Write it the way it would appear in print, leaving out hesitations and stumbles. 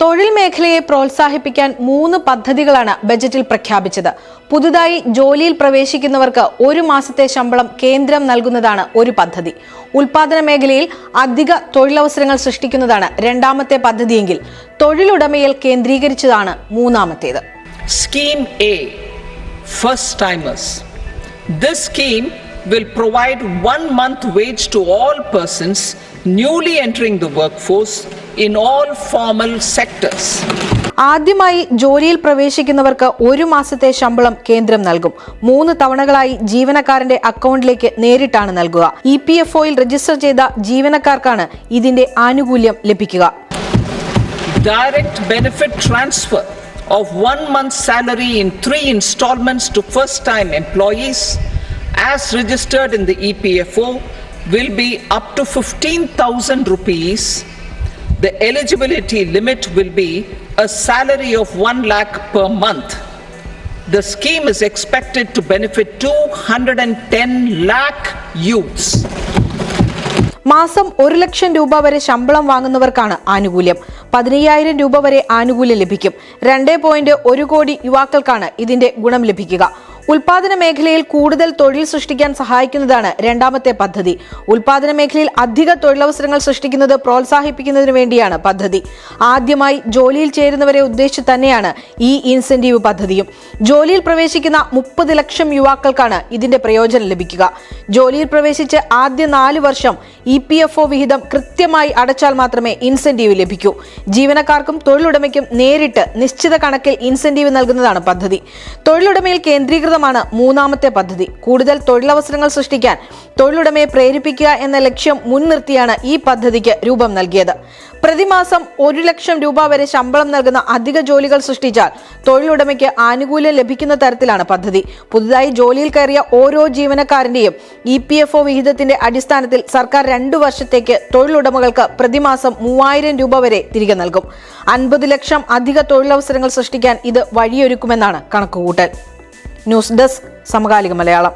തൊഴിൽ മേഖലയെ പ്രോത്സാഹിപ്പിക്കാൻ 3 പദ്ധതികളാണ് ബജറ്റിൽ പ്രഖ്യാപിച്ചത്. പുതുതായി ജോലിയിൽ പ്രവേശിക്കുന്നവർക്ക് 1 മാസത്തെ ശമ്പളം കേന്ദ്രം നൽകുന്നതാണ് ഒരു പദ്ധതി. ഉൽപാദന മേഖലയിൽ അധിക തൊഴിലവസരങ്ങൾ സൃഷ്ടിക്കുന്നതാണ് രണ്ടാമത്തെ പദ്ധതിയെങ്കിൽ തൊഴിലുടമയിൽ കേന്ദ്രീകരിച്ചതാണ് മൂന്നാമത്തേത്. Scheme A, First Timers. This scheme will provide 1 month wage to all persons newly entering the workforce in all formal sectors. ആദ്യമായി ജോലിയിൽ പ്രവേശിക്കുന്നവർക്ക് 1 മാസത്തെ ശമ്പളം കേന്ദ്രം നൽകും. 3 തവണകളായി ജീവനക്കാരന്റെ അക്കൗണ്ടിലേക്ക് നേരിട്ടാണ് നൽകുക. EPFOയിൽ രജിസ്റ്റർ ചെയ്ത ജീവനക്കാർക്കാണ് ഇതിന്റെ ആനുകൂല്യം ലഭിക്കുക. Direct benefit transfer of 1 month's salary in 3 installments to first-time employees as registered in the EPFO will be up to 15,000 rupees. The eligibility limit will be a salary of 1 lakh per month. The scheme is expected to benefit 210 lakh youths. മാസം 1 ലക്ഷം രൂപ വരെ ശമ്പളം വാങ്ങുന്നവർക്കാണ് ആനുകൂല്യം. 15,000 രൂപ വരെ ആനുകൂല്യം ലഭിക്കും. 2.1 കോടി യുവാക്കൾക്കാണ് ഇതിന്റെ ഗുണം ലഭിക്കുക. ഉൽപാദന മേഖലയിൽ കൂടുതൽ തൊഴിൽ സൃഷ്ടിക്കാൻ സഹായിക്കുന്നതാണ് രണ്ടാമത്തെ പദ്ധതി. ഉൽപാദന മേഖലയിൽ അധിക തൊഴിലവസരങ്ങൾ സൃഷ്ടിക്കുന്നത് പ്രോത്സാഹിപ്പിക്കുന്നതിന് വേണ്ടിയാണ് പദ്ധതി. ആദ്യമായി ജോലിയിൽ ചേരുന്നവരെ ഉദ്ദേശിച്ച് തന്നെയാണ് ഈ ഇൻസെന്റീവ് പദ്ധതിയും. ജോലിയിൽ പ്രവേശിക്കുന്ന 30 ലക്ഷം യുവാക്കൾക്കാണ് ഇതിന്റെ പ്രയോജനം ലഭിക്കുക. ജോലിയിൽ പ്രവേശിച്ച് ആദ്യ 4 വർഷം EPFO വിഹിതം കൃത്യമായി അടച്ചാൽ മാത്രമേ ഇൻസെന്റീവ് ലഭിക്കൂ. ജീവനക്കാർക്കും തൊഴിലുടമയ്ക്കും നേരിട്ട് നിശ്ചിത കണക്കിൽ ഇൻസെന്റീവ് നൽകുന്നതാണ് പദ്ധതി. തൊഴിലുടമയിൽ കേന്ദ്രീകൃത മൂന്നാമത്തെ പദ്ധതി. കൂടുതൽ തൊഴിലവസരങ്ങൾ സൃഷ്ടിക്കാൻ തൊഴിലുടമയെ പ്രേരിപ്പിക്കുക എന്ന ലക്ഷ്യം മുൻനിർത്തിയാണ് ഈ പദ്ധതിക്ക് രൂപം നൽകിയത്. പ്രതിമാസം 1 ലക്ഷം രൂപ വരെ ശമ്പളം നൽകുന്ന അധിക ജോലികൾ സൃഷ്ടിച്ചാൽ തൊഴിലുടമയ്ക്ക് ആനുകൂല്യം ലഭിക്കുന്ന തരത്തിലാണ് പദ്ധതി. പുതുതായി ജോലിയിൽ കയറിയ ഓരോ ജീവനക്കാരന്റെയും EPFO വിഹിതത്തിന്റെ അടിസ്ഥാനത്തിൽ സർക്കാർ 2 വർഷത്തേക്ക് തൊഴിലുടമകൾക്ക് പ്രതിമാസം 3,000 രൂപ വരെ തിരികെ നൽകും. 50 ലക്ഷം അധിക തൊഴിലവസരങ്ങൾ സൃഷ്ടിക്കാൻ ഇത് വഴിയൊരുക്കുമെന്നാണ് കണക്കുകൂട്ടൽ. ന്യൂസ് ഡെസ്ക് സമകാലിക മലയാളം.